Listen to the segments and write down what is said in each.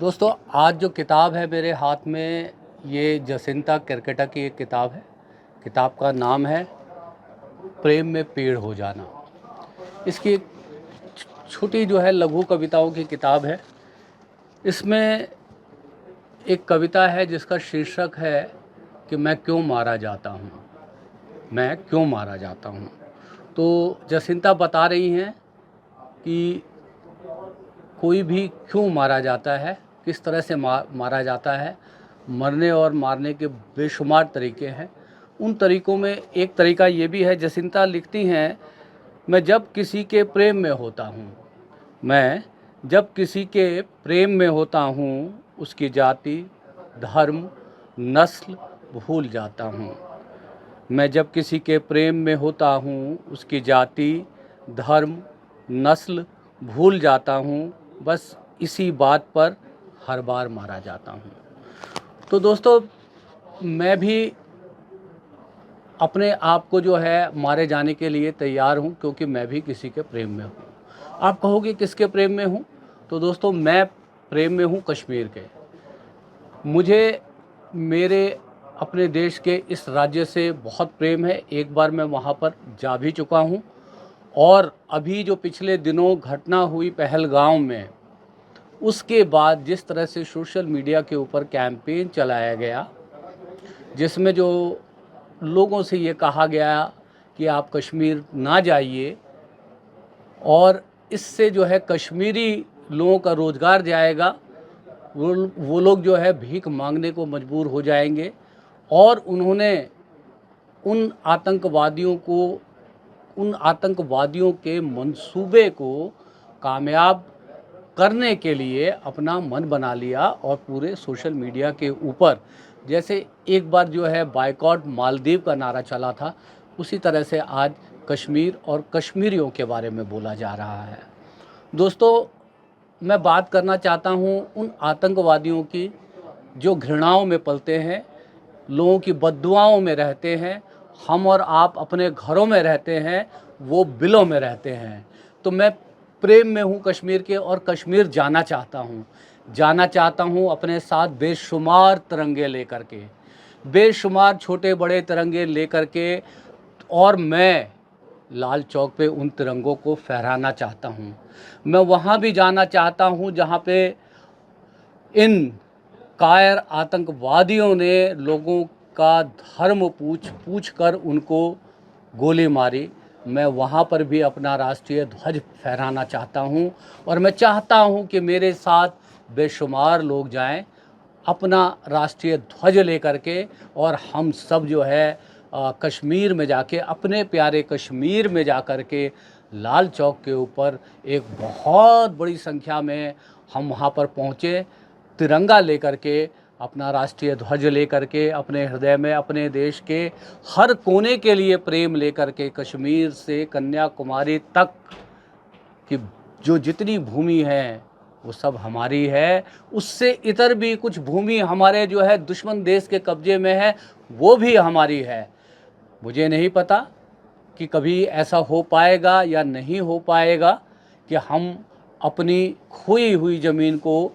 दोस्तों, आज जो किताब है मेरे हाथ में, ये जसिंता केरकेटा की एक किताब है। किताब का नाम है प्रेम में पेड़ हो जाना। इसकी एक छोटी जो है लघु कविताओं की किताब है। इसमें एक कविता है जिसका शीर्षक है कि मैं क्यों मारा जाता हूँ, मैं क्यों मारा जाता हूँ। तो जसिंता बता रही हैं कि कोई भी क्यों मारा जाता है, किस तरह से मारा जाता है। मरने और मारने के बेशुमार तरीके हैं। उन तरीक़ों में एक तरीका ये भी है, जसिंता लिखती हैं, मैं जब किसी के प्रेम में होता हूँ, मैं जब किसी के प्रेम में होता हूँ, उसकी जाति, धर्म, नस्ल भूल जाता हूँ। मैं जब किसी के प्रेम में होता हूँ, उसकी जाति, धर्म, नस्ल भूल जाता हूँ। बस इसी बात पर हर बार मारा जाता हूँ। तो दोस्तों, मैं भी अपने आप को जो है मारे जाने के लिए तैयार हूँ, क्योंकि मैं भी किसी के प्रेम में हूँ। आप कहोगे किसके प्रेम में हूँ? तो दोस्तों, मैं प्रेम में हूँ कश्मीर के। मुझे मेरे अपने देश के इस राज्य से बहुत प्रेम है। एक बार मैं वहाँ पर जा भी चुका हूँ। और अभी जो पिछले दिनों घटना हुई पहलगाम में, उसके बाद जिस तरह से सोशल मीडिया के ऊपर कैंपेन चलाया गया, जिसमें जो लोगों से ये कहा गया कि आप कश्मीर ना जाइए, और इससे जो है कश्मीरी लोगों का रोज़गार जाएगा, वो लोग जो है भीख मांगने को मजबूर हो जाएंगे। और उन्होंने उन आतंकवादियों के मंसूबे को कामयाब करने के लिए अपना मन बना लिया। और पूरे सोशल मीडिया के ऊपर, जैसे एक बार जो है बायकॉट मालदीव का नारा चला था, उसी तरह से आज कश्मीर और कश्मीरियों के बारे में बोला जा रहा है। दोस्तों, मैं बात करना चाहता हूँ उन आतंकवादियों की जो घृणाओं में पलते हैं, लोगों की बद्दुआओं में रहते हैं। हम और आप अपने घरों में रहते हैं, वो बिलों में रहते हैं। तो मैं प्रेम में हूँ कश्मीर के, और कश्मीर जाना चाहता हूँ अपने साथ बेशुमार तिरंगे लेकर के, बेशुमार छोटे बड़े तिरंगे लेकर के। और मैं लाल चौक पे उन तिरंगों को फहराना चाहता हूँ। मैं वहाँ भी जाना चाहता हूँ जहाँ पे इन कायर आतंकवादियों ने लोगों का धर्म पूछ कर उनको गोली मारी। मैं वहाँ पर भी अपना राष्ट्रीय ध्वज फहराना चाहता हूँ। और मैं चाहता हूँ कि मेरे साथ बेशुमार लोग जाएं अपना राष्ट्रीय ध्वज लेकर के, और हम सब जो है कश्मीर में जाके, अपने प्यारे कश्मीर में जा कर के, लाल चौक के ऊपर एक बहुत बड़ी संख्या में हम वहाँ पर पहुँचे, तिरंगा लेकर के, अपना राष्ट्रीय ध्वज लेकर के, अपने हृदय में अपने देश के हर कोने के लिए प्रेम लेकर के, कश्मीर से कन्याकुमारी तक कि जो जितनी भूमि है वो सब हमारी है। उससे इतर भी कुछ भूमि हमारे जो है दुश्मन देश के कब्जे में है, वो भी हमारी है। मुझे नहीं पता कि कभी ऐसा हो पाएगा या नहीं हो पाएगा कि हम अपनी खोई हुई ज़मीन को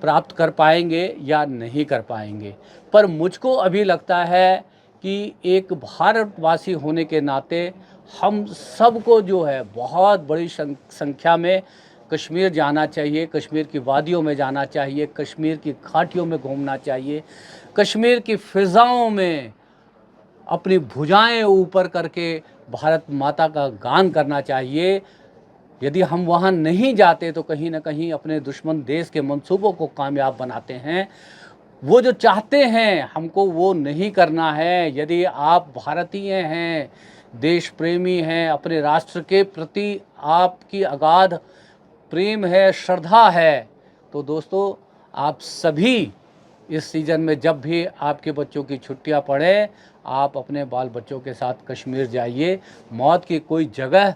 प्राप्त कर पाएंगे या नहीं कर पाएंगे। पर मुझको अभी लगता है कि एक भारतवासी होने के नाते हम सबको जो है बहुत बड़ी संख्या में कश्मीर जाना चाहिए, कश्मीर की वादियों में जाना चाहिए, कश्मीर की घाटियों में घूमना चाहिए, कश्मीर की फ़िज़ाओं में अपनी भुजाएं ऊपर करके भारत माता का गान करना चाहिए। यदि हम वहाँ नहीं जाते तो कहीं ना कहीं अपने दुश्मन देश के मंसूबों को कामयाब बनाते हैं। वो जो चाहते हैं हमको वो नहीं करना है। यदि आप भारतीय हैं, देश प्रेमी हैं, अपने राष्ट्र के प्रति आपकी अगाध प्रेम है, श्रद्धा है, तो दोस्तों, आप सभी इस सीज़न में जब भी आपके बच्चों की छुट्टियां पड़े, आप अपने बाल बच्चों के साथ कश्मीर जाइए। मौत की कोई जगह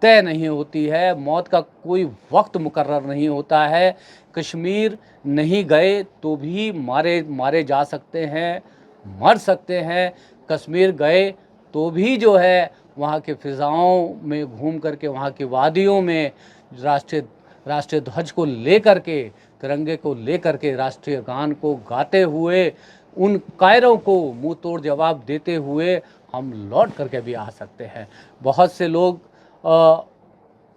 तय नहीं होती है, मौत का कोई वक्त मुकर्रर नहीं होता है। कश्मीर नहीं गए तो भी मारे जा सकते हैं, मर सकते हैं। कश्मीर गए तो भी जो है वहाँ के फ़िज़ाओं में घूम करके, वहाँ की वादियों में राष्ट्रीय राष्ट्रीय ध्वज को लेकर के, तिरंगे को लेकर के, राष्ट्रीय गान को गाते हुए, उन कायरों को मुंह तोड़ जवाब देते हुए हम लौट करके भी आ सकते हैं। बहुत से लोग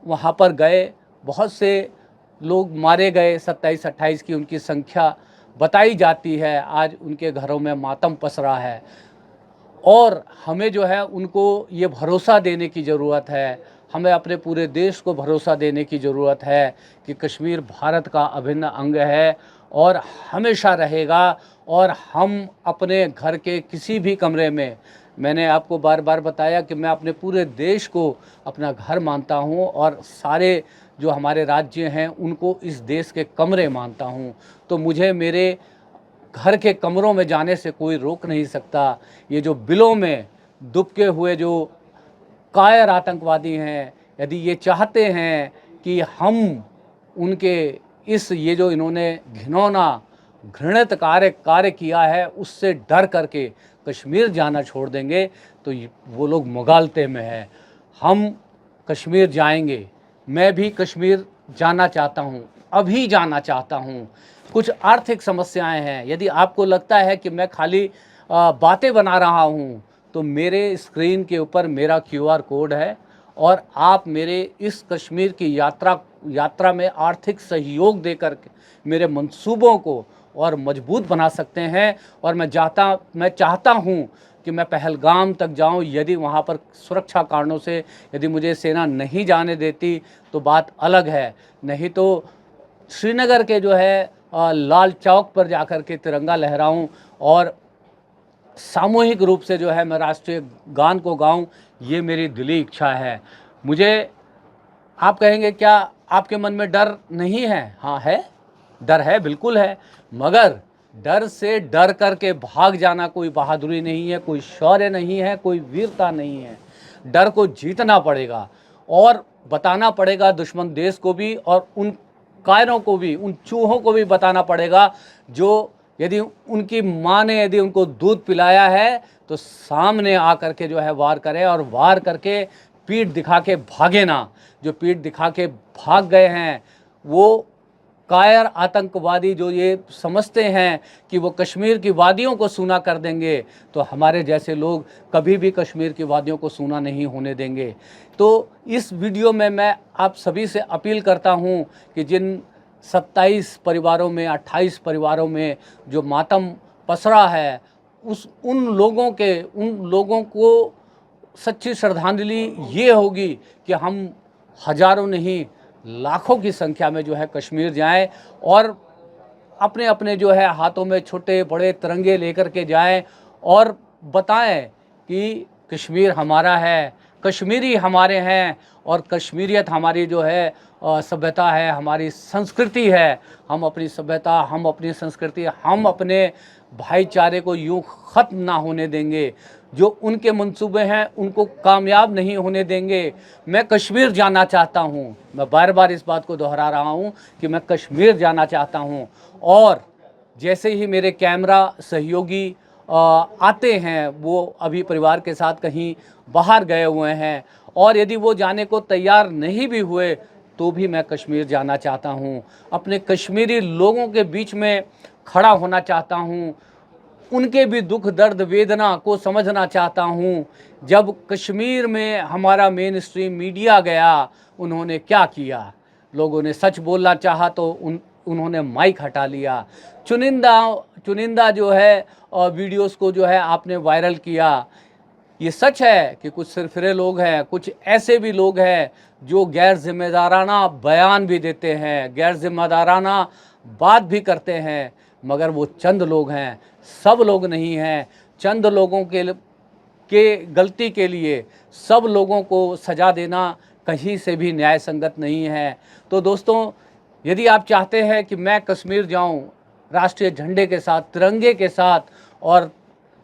वहाँ पर गए, बहुत से लोग मारे गए, 27-28 की उनकी संख्या बताई जाती है। आज उनके घरों में मातम पसरा है और हमें जो है उनको ये भरोसा देने की ज़रूरत है, हमें अपने पूरे देश को भरोसा देने की ज़रूरत है कि कश्मीर भारत का अभिन्न अंग है और हमेशा रहेगा। और हम अपने घर के किसी भी कमरे में, मैंने आपको बार बार बताया कि मैं अपने पूरे देश को अपना घर मानता हूँ और सारे जो हमारे राज्य हैं उनको इस देश के कमरे मानता हूँ। तो मुझे मेरे घर के कमरों में जाने से कोई रोक नहीं सकता। ये जो बिलों में दुबके हुए जो कायर आतंकवादी हैं, यदि ये चाहते हैं कि हम उनके ये जो इन्होंने घिनौना घृणित कार्य किया है उससे डर करके कश्मीर जाना छोड़ देंगे, तो वो लोग मुगालते में है। हम कश्मीर जाएंगे, मैं भी कश्मीर जाना चाहता हूँ, अभी जाना चाहता हूँ। कुछ आर्थिक समस्याएं हैं, यदि आपको लगता है कि मैं खाली बातें बना रहा हूँ, तो मेरे स्क्रीन के ऊपर मेरा QR कोड है और आप मेरे इस कश्मीर की यात्रा में आर्थिक सहयोग देकर के मेरे मंसूबों को और मजबूत बना सकते हैं। और मैं चाहता हूँ कि मैं पहलगाम तक जाऊँ। यदि वहाँ पर सुरक्षा कारणों से यदि मुझे सेना नहीं जाने देती तो बात अलग है, नहीं तो श्रीनगर के जो है लाल चौक पर जाकर के तिरंगा लहराऊं और सामूहिक रूप से जो है मैं राष्ट्रीय गान को गाऊं, ये मेरी दिली इच्छा है। मुझे, आप कहेंगे क्या आपके मन में डर नहीं है? हाँ है, डर है, बिल्कुल है, मगर डर से डर करके भाग जाना कोई बहादुरी नहीं है, कोई शौर्य नहीं है, कोई वीरता नहीं है। डर को जीतना पड़ेगा और बताना पड़ेगा दुश्मन देश को भी और उन कायरों को भी, उन चूहों को भी बताना पड़ेगा जो यदि उनकी माँ ने यदि उनको दूध पिलाया है तो सामने आकर के जो है वार करें और वार करके पीठ दिखा के भागे ना। जो पीठ दिखा के भाग गए हैं वो कायर आतंकवादी जो ये समझते हैं कि वो कश्मीर की वादियों को सूना कर देंगे, तो हमारे जैसे लोग कभी भी कश्मीर की वादियों को सूना नहीं होने देंगे। तो इस वीडियो में मैं आप सभी से अपील करता हूं कि जिन 27 परिवारों में, 28 परिवारों में जो मातम पसरा है, उन लोगों को सच्ची श्रद्धांजलि ये होगी कि हम हजारों नहीं लाखों की संख्या में जो है कश्मीर जाएं और अपने अपने जो है हाथों में छोटे बड़े तिरंगे लेकर के जाएं और बताएं कि कश्मीर हमारा है, कश्मीरी हमारे हैं और कश्मीरियत हमारी जो है सभ्यता है, हमारी संस्कृति है। हम अपनी सभ्यता, हम अपनी संस्कृति, हम अपने भाईचारे को यूं ख़त्म ना होने देंगे। जो उनके मंसूबे हैं उनको कामयाब नहीं होने देंगे। मैं कश्मीर जाना चाहता हूं, मैं बार बार इस बात को दोहरा रहा हूं कि मैं कश्मीर जाना चाहता हूं। और जैसे ही मेरे कैमरा सहयोगी आते हैं, वो अभी परिवार के साथ कहीं बाहर गए हुए हैं और यदि वो जाने को तैयार नहीं भी हुए तो भी मैं कश्मीर जाना चाहता हूं। अपने कश्मीरी लोगों के बीच में खड़ा होना चाहता हूं, उनके भी दुख दर्द वेदना को समझना चाहता हूं। जब कश्मीर में हमारा मेन स्ट्रीम मीडिया गया, उन्होंने क्या किया? लोगों ने सच बोलना चाहा तो उन्होंने माइक हटा लिया। चुनिंदा जो है वीडियोस को जो है आपने वायरल किया। ये सच है कि कुछ सिरफिरे लोग हैं, कुछ ऐसे भी लोग हैं जो गैर जिम्मेदाराना बयान भी देते हैं, गैर जिम्मेदाराना बात भी करते हैं, मगर वो चंद लोग हैं, सब लोग नहीं हैं। चंद लोगों के गलती के लिए सब लोगों को सज़ा देना कहीं से भी न्याय संगत नहीं है। तो दोस्तों, यदि आप चाहते हैं कि मैं कश्मीर जाऊं राष्ट्रीय झंडे के साथ, तिरंगे के साथ और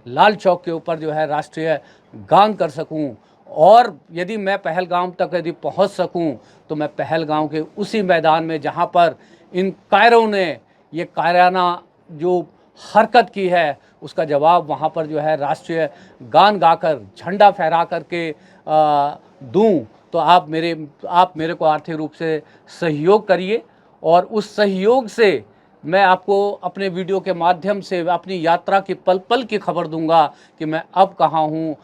लाल चौक के ऊपर जो है राष्ट्रीय गान कर सकूं, और यदि मैं पहलगाम तक यदि पहुंच सकूं तो मैं पहलगाम के उसी मैदान में जहां पर इन कायरों ने ये कायराना जो हरकत की है उसका जवाब वहाँ पर जो है राष्ट्रीय गान गाकर, झंडा फहरा करके दूँ। तो आप मेरे को आर्थिक रूप से सहयोग करिए, और उस सहयोग से मैं आपको अपने वीडियो के माध्यम से अपनी यात्रा की पल पल की खबर दूंगा कि मैं अब कहाँ हूँ,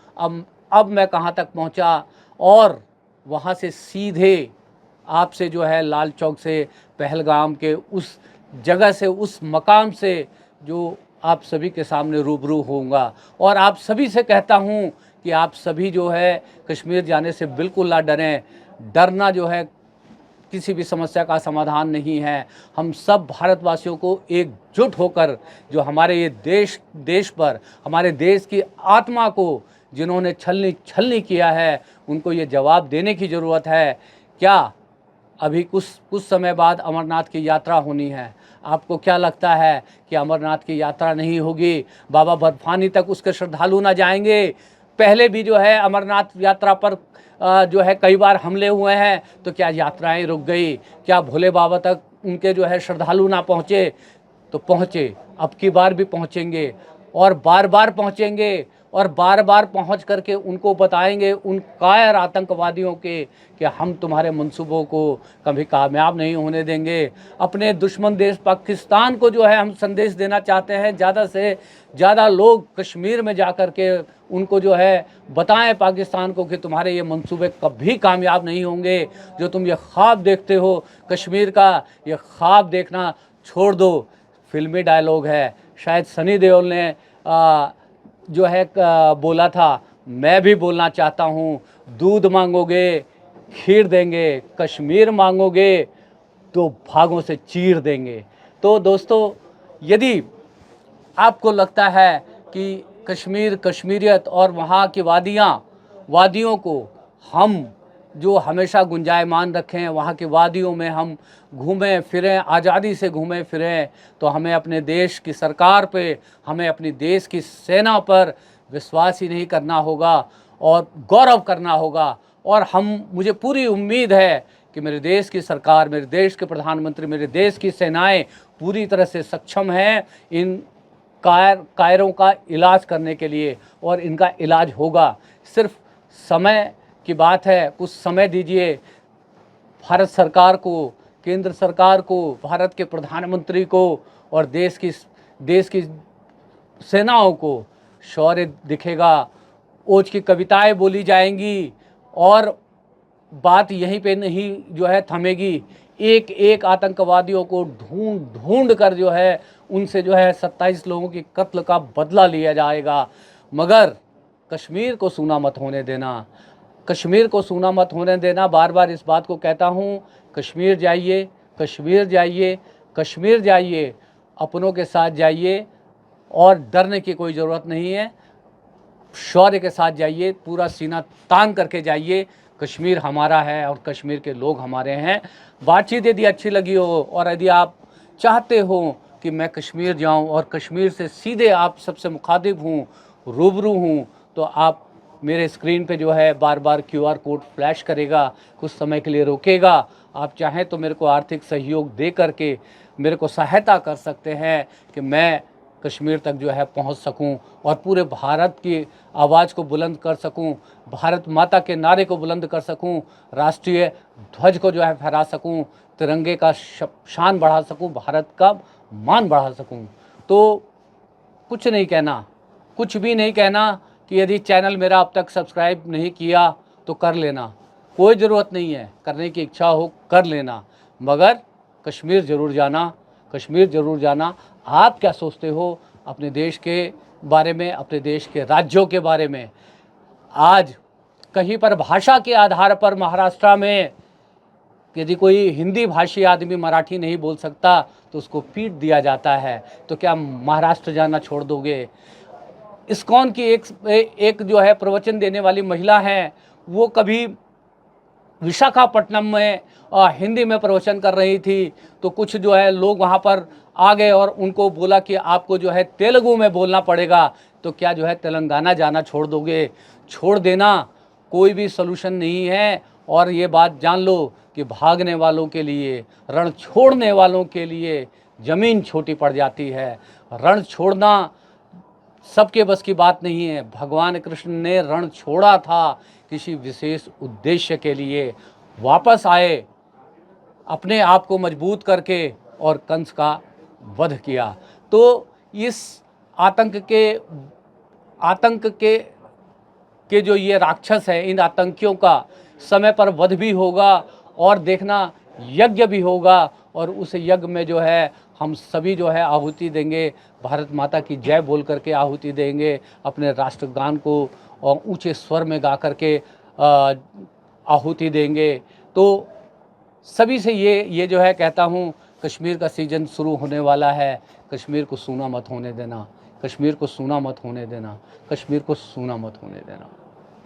अब मैं कहाँ तक पहुँचा, और वहाँ से सीधे आपसे जो है लाल चौक से पहलगाम के उस जगह से, उस मकाम से जो आप सभी के सामने रूबरू होऊंगा। और आप सभी से कहता हूँ कि आप सभी जो है कश्मीर जाने से बिल्कुल ना डरें। डरना जो है किसी भी समस्या का समाधान नहीं है। हम सब भारतवासियों को एकजुट होकर जो हमारे ये देश पर, हमारे देश की आत्मा को जिन्होंने छलनी किया है, उनको ये जवाब देने की ज़रूरत है। क्या अभी कुछ समय बाद अमरनाथ की यात्रा होनी है? आपको क्या लगता है कि अमरनाथ की यात्रा नहीं होगी? बाबा बर्फानी तक उसके श्रद्धालु ना जाएंगे? पहले भी जो है अमरनाथ यात्रा पर जो है कई बार हमले हुए हैं, तो क्या यात्राएं रुक गई? क्या भोले बाबा तक उनके जो है श्रद्धालु ना पहुँचे? तो पहुँचे, अब की बार भी पहुँचेंगे, और बार बार पहुँचेंगे, और बार बार पहुँच करके उनको बताएंगे, उन कायर आतंकवादियों के, कि हम तुम्हारे मंसूबों को कभी कामयाब नहीं होने देंगे। अपने दुश्मन देश पाकिस्तान को जो है हम संदेश देना चाहते हैं, ज़्यादा से ज़्यादा लोग कश्मीर में जा कर के उनको जो है बताएं पाकिस्तान को कि तुम्हारे ये मंसूबे कभी कामयाब नहीं होंगे। जो तुम ये ख्वाब देखते हो कश्मीर का, ये ख्वाब देखना छोड़ दो। फिल्मी डायलॉग है, शायद सनी देओल ने जो है बोला था, मैं भी बोलना चाहता हूँ, दूध मांगोगे खीर देंगे, कश्मीर मांगोगे तो भागों से चीर देंगे। तो दोस्तों, यदि आपको लगता है कि कश्मीर, कश्मीरियत और वहाँ की वादियों को हम जो हमेशा गुंजायमान रखें, वहाँ की वादियों में हम घूमें फिरें, आज़ादी से घूमें फिरें, तो हमें अपने देश की सरकार पे, हमें अपनी देश की सेना पर विश्वास ही नहीं करना होगा और गौरव करना होगा। और मुझे पूरी उम्मीद है कि मेरे देश की सरकार, मेरे देश के प्रधानमंत्री, मेरे देश की सेनाएं पूरी तरह से सक्षम हैं इन कायरों का इलाज करने के लिए, और इनका इलाज होगा। सिर्फ समय की बात है, कुछ समय दीजिए भारत सरकार को, केंद्र सरकार को, भारत के प्रधानमंत्री को और देश की सेनाओं को शौर्य दिखेगा। ओज की कविताएं बोली जाएंगी, और बात यहीं पे नहीं जो है थमेगी। एक एक आतंकवादियों को ढूंढ कर जो है उनसे जो है 27 लोगों की कत्ल का बदला लिया जाएगा। मगर कश्मीर को सूना मत होने देना, कश्मीर को सूना मत होने देना। बार बार इस बात को कहता हूँ, कश्मीर जाइए, कश्मीर जाइए, कश्मीर जाइए, अपनों के साथ जाइए, और डरने की कोई ज़रूरत नहीं है। शौर्य के साथ जाइए, पूरा सीना तान करके जाइए। कश्मीर हमारा है और कश्मीर के लोग हमारे हैं। बातचीत यदि अच्छी लगी हो, और यदि आप चाहते हो कि मैं कश्मीर जाऊं और कश्मीर से सीधे आप सबसे मुखातिब हूं, रूबरू हूं, तो आप मेरे स्क्रीन पे जो है बार बार QR कोड फ्लैश करेगा, कुछ समय के लिए रोकेगा। आप चाहें तो मेरे को आर्थिक सहयोग दे करके मेरे को सहायता कर सकते हैं कि मैं कश्मीर तक जो है पहुंच सकूं और पूरे भारत की आवाज़ को बुलंद कर सकूं, भारत माता के नारे को बुलंद कर सकूं, राष्ट्रीय ध्वज को जो है फहरा सकूं, तिरंगे का शान बढ़ा सकूं, भारत का मान बढ़ा सकूं। तो कुछ नहीं कहना, कुछ भी नहीं कहना कि यदि चैनल मेरा अब तक सब्सक्राइब नहीं किया तो कर लेना, कोई ज़रूरत नहीं है। करने की इच्छा हो कर लेना, मगर कश्मीर ज़रूर जाना, कश्मीर ज़रूर जाना। आप क्या सोचते हो अपने देश के बारे में, अपने देश के राज्यों के बारे में? आज कहीं पर भाषा के आधार पर महाराष्ट्र में यदि कोई हिंदी भाषी आदमी मराठी नहीं बोल सकता तो उसको पीट दिया जाता है। तो क्या महाराष्ट्र जाना छोड़ दोगे? इस्कॉन की एक जो है प्रवचन देने वाली महिला हैं, वो कभी विशाखापट्टनम में हिंदी में प्रवचन कर रही थी, तो कुछ जो है लोग वहाँ पर आ गए और उनको बोला कि आपको जो है तेलुगु में बोलना पड़ेगा। तो क्या जो है तेलंगाना जाना छोड़ दोगे? छोड़ देना कोई भी सलूशन नहीं है। और ये बात जान लो कि भागने वालों के लिए, रण छोड़ने वालों के लिए ज़मीन छोटी पड़ जाती है। रण छोड़ना सबके बस की बात नहीं है। भगवान कृष्ण ने रण छोड़ा था किसी विशेष उद्देश्य के लिए वापस आए, अपने आप को मजबूत करके और कंस का वध किया। तो इस आतंक के जो ये राक्षस हैं, इन आतंकियों का समय पर वध भी होगा और देखना यज्ञ भी होगा, और उस यज्ञ में जो है हम सभी जो है आहुति देंगे, भारत माता की जय बोल करके आहुति देंगे, अपने राष्ट्रगान को और ऊंचे स्वर में गा करके आहुति देंगे। तो सभी से ये जो है कहता हूँ, कश्मीर का सीज़न शुरू होने वाला है, कश्मीर को सूना मत होने देना, कश्मीर को सूना मत होने देना, कश्मीर को सूना मत होने देना।